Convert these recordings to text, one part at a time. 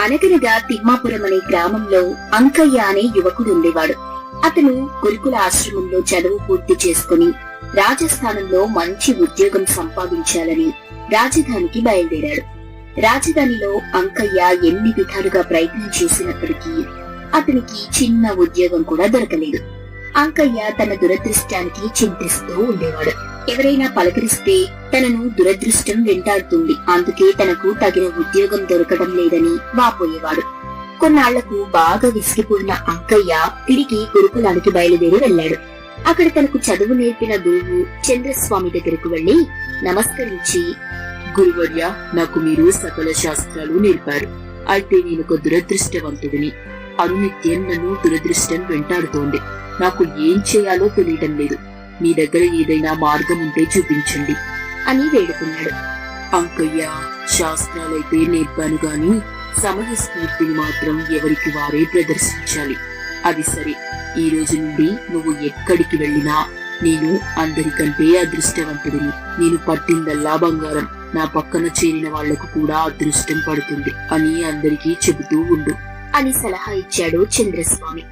అనగనగా తిమ్మాపురం అనే గ్రామంలో అంకయ్య అనే యువకుడు ఉండేవాడు. అతను గురుకుల ఆశ్రమంలో చదువు పూర్తి చేసుకుని రాజస్థానంలో మంచి ఉద్యోగం సంపాదించాలని రాజధానికి బయలుదేరాడు. రాజధానిలో అంకయ్య ఎన్ని విధాలుగా ప్రయత్నం చేసినప్పటికీ అతనికి చిన్న ఉద్యోగం కూడా దొరకలేదు. అంకయ్య తన దురదృష్టానికి చింతిస్తూ ఉండేవాడు. ఎవరైనా పలకరిస్తే తనను దురదృష్టం వెంటాడుతుంది, అందుకే తనకు తగిన ఉద్యోగం దొరకడం లేదని వాపోయేవాడు. కొన్నాళ్లకు బాగా విసిగిపోయిన అంకయ్య తిరిగి గురుకులానికి బయలుదేరి వెళ్లాడు. అక్కడ తనకు చదువు నేర్పిన గురువు చంద్రస్వామి దగ్గరకు వెళ్లి నమస్కరించి, గురువర్య, నాకు మీరు సకల శాస్త్రాలు నేర్పారు. అయితే నేనొక దురదృష్టవంతుడిని. అనునిత్యం నన్ను దురదృష్టం వెంటాడుతోంది. నాకు ఏం చేయాలో తెలియటం లేదు. మీ దగ్గర ఏదైనా మార్గం ఉంటే చూపించండి అని వేడుకున్నాడు. అంకయ్య, శాస్త్రాలైతే నేర్పాను గాని సమయస్ఫూర్తిని మాత్రం ఎవరికి వారే ప్రదర్శించాలి. అది సరే, ఈ రోజు నుండి నువ్వు ఎక్కడికి వెళ్ళినా నేను అందరికంటే అదృష్టవంతుడిని. నేను పట్టిందల్లా బంగారం. నా పక్కన చేరిన వాళ్లకు కూడా అదృష్టం పడుతుంది అని అందరికీ చెబుతూ ఉండు అని సలహా ఇచ్చాడు చంద్రస్వామి.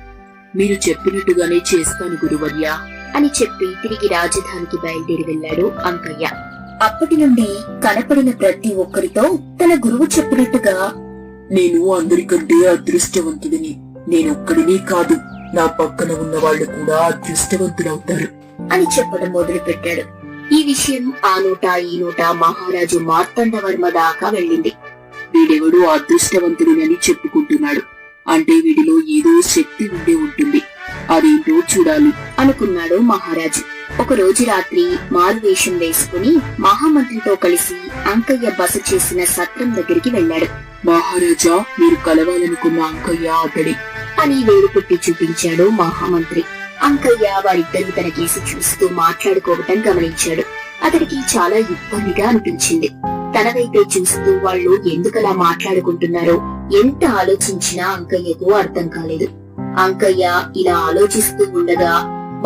మీరు చెప్పినట్టుగానే చేస్తాను గురువర్య అని చెప్పి తిరిగి రాజధానికి బయలుదేరి వెళ్లాడు అంకయ్య. అప్పటి నుండి కనపడిన ప్రతి ఒక్కరితో తన గురువు చెప్పినట్టుగా, నేను అందరికంటే అదృష్టవంతుడిని. నేనొక్కడినే కాదు, నా పక్కన ఉన్న వాళ్ళు కూడా అదృష్టవంతుడవుతారు అని చెప్పడం మొదలు పెట్టాడు. ఈ విషయం ఆ నోట ఈ నోట మహారాజు మార్తాండవర్మ దాకా వెళ్ళింది. వీడెవడూ అదృష్టవంతుడినని చెప్పుకుంటున్నాడు, అంటే వీడిలో ఏదో శక్తి ఉండే ఉంటుంది. అదేంటో చూడాలి అనుకున్నాడు మహారాజు. ఒక రోజు రాత్రి మారువేషం వేసుకుని మహామంత్రితో కలిసి అంకయ్య బస చేసిన సత్రం దగ్గరికి వెళ్లాడు. మహారాజా, మీరు కలవాలనుకున్న అంకయ్య అతడే అని వేలు పెట్టి చూపించాడు మహామంత్రి. అంకయ్య వారిద్దరూ తన కేసి చూస్తూ మాట్లాడుకోవటం గమనించాడు. అతడికి చాలా ఇబ్బందిగా అనిపించింది. తన వైపే చూస్తూ వాళ్ళు ఎందుకలా మాట్లాడుకుంటున్నారో ఎంత ఆలోచించినా అంకయ్యకు అర్థం కాలేదు. అంకయ్య ఇలా ఆలోచిస్తూ ఉండగా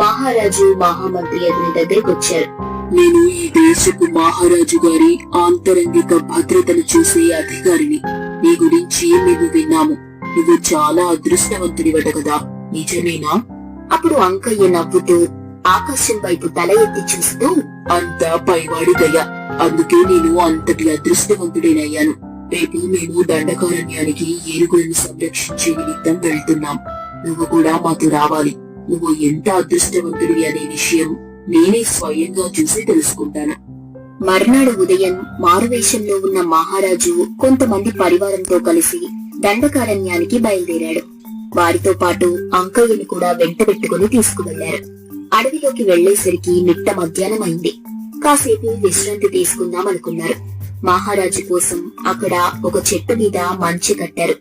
మహారాజు మహామంత్రి అతని దగ్గరికి వచ్చారు. నేను ఈ దేశపు మహారాజు గారి ఆంతరంగిక భద్రతను చూసే అధికారిని. నీ గురించి మేము విన్నాము. నువ్వు చాలా అదృష్టవంతుడివట కదా, నిజమేనా? అప్పుడు అంకయ్య నవ్వుతూ ఆకాశం వైపు తల ఎత్తి చూస్తూ, అంతా పైవాడి దయ. అందుకే నేను అంతటి అదృష్టవంతుడేనయ్యాను. రేపు మేము దండకారణ్యానికి ఏనుగులను సంరక్షించే నిమిత్తం వెళ్తున్నాం. నువ్వు కూడా మాతో రావాలి. నువ్వు ఎంత అదృష్టవంతుడివి అనే విషయం నేనే స్వయంగా చూసి తెలుసుకుంటాను. మర్నాడు ఉదయం మారువేషంలో ఉన్న మహారాజు కొంతమంది పరివారంతో కలిసి దండకారణ్యానికి బయలుదేరాడు. వారితో పాటు అంకయ్యను కూడా వెంట పెట్టుకుని తీసుకువెళ్లారు. అడవిలోకి వెళ్లేసరికి మిట్ట మధ్యాహ్నం అయింది. కాసేపు విశ్రాంతి తీసుకుందాం అనుకున్నారు. మహారాజు కోసం అక్కడ ఒక చెట్టు మీద మంచె కట్టారు.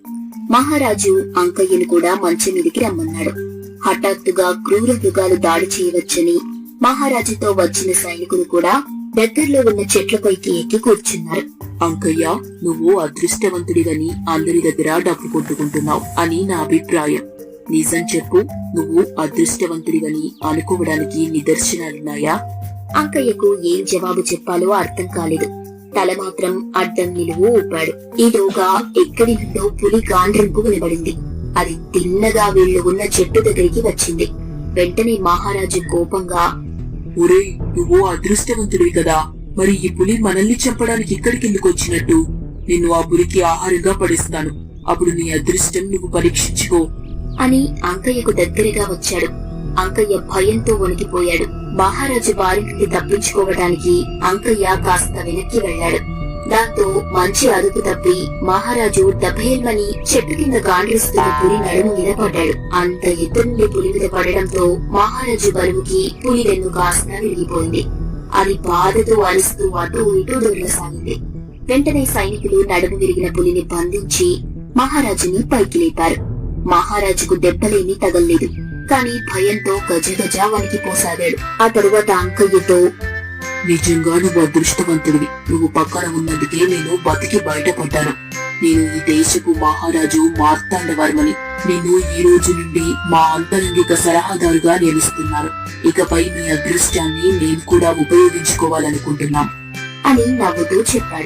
మహారాజు అంకయ్యను కూడా మంచె మీదికి రమ్మన్నాడు. హఠాత్తుగా క్రూర మృగాలు దాడి చేయవచ్చని మహారాజుతో వచ్చిన సైనికులు కూడా దగ్గరలో ఉన్న చెట్లపైకి ఎక్కి కూర్చున్నారు. అంకయ్య, నువ్వు అదృష్టవంతుడివని అందరి దగ్గర డబ్బు కొట్టుకుంటున్నావు అని నా అభిప్రాయం. నిజం చెప్పు, నువ్వు అదృష్టవంతుడివని అనుకోవడానికి నిదర్శనాలున్నాయా? అంకయ్యకు ఏం జవాబు చెప్పాలో అర్థం కాలేదు. తల మాత్రం అడ్డం నిలువు ఊపాడు. ఈలోగా ఎక్కడి నుండో పులి గాండ్రింపు వినబడింది. అది తిన్నగా వీళ్లు ఉన్న చెట్టు దగ్గరికి వచ్చింది. వెంటనే మహారాజు కోపంగా, ఒరేయ్, నువ్వు అదృష్టవంతుడివి కదా, మరి ఈ పులి మనల్ని చంపడానికి ఇక్కడికి ఎందుకు వచ్చినట్టు? నిన్ను ఆ పులికి ఆహారంగా పడేస్తాను. అప్పుడు నీ అదృష్టం నువ్వు పరీక్షించుకో అని అంకయ్యకు దగ్గరగా వచ్చాడు. అంకయ్య భయంతో వణికిపోయాడు. మహారాజు బారి నుండి తప్పించుకోవడానికి అంకయ్య కాస్త వెనక్కి వెళ్లాడు. దాంతో మంచి అదుపు తప్పి మహారాజు దభేల్మని చెట్టు కింద గాండ్రిస్తున్న పులి నడుము మీద పడ్డాడు. అంత ఎత్తు నుండి పులి మీద పడడంతో మహారాజు బరువుకి పులి వెన్ను కాస్త విరిగిపోయింది. అది బాధతో అరుస్తూ అటు ఇటు దొరలసాగింది. వెంటనే సైనికులు నడుము విరిగిన పులిని బంధించి మహారాజుని పైకి లేపారు. మహారాజుకు దెబ్బలేమీ తగల్లేదు, కాని భయంతో గజగజ వణికిపోసాగాడు. ఆ తరువాత అంకయ్యతో, నిజంగా నువ్వు అదృష్టవంతుడివి. నువ్వు పక్కన ఉన్నందుకే నేను బతికి బయటపడ్డాను. నేను ఈ దేశపు మహారాజు మార్తాండవర్మని. నేను ఈ రోజు నుండి మా అంతరంగిక సలహాదారుగా నిలుస్తున్నాను. ఇకపై మీ అదృష్టాన్ని నేను కూడా ఉపయోగించుకోవాలనుకుంటున్నాం అని నవ్వుతూ చెప్పాడు.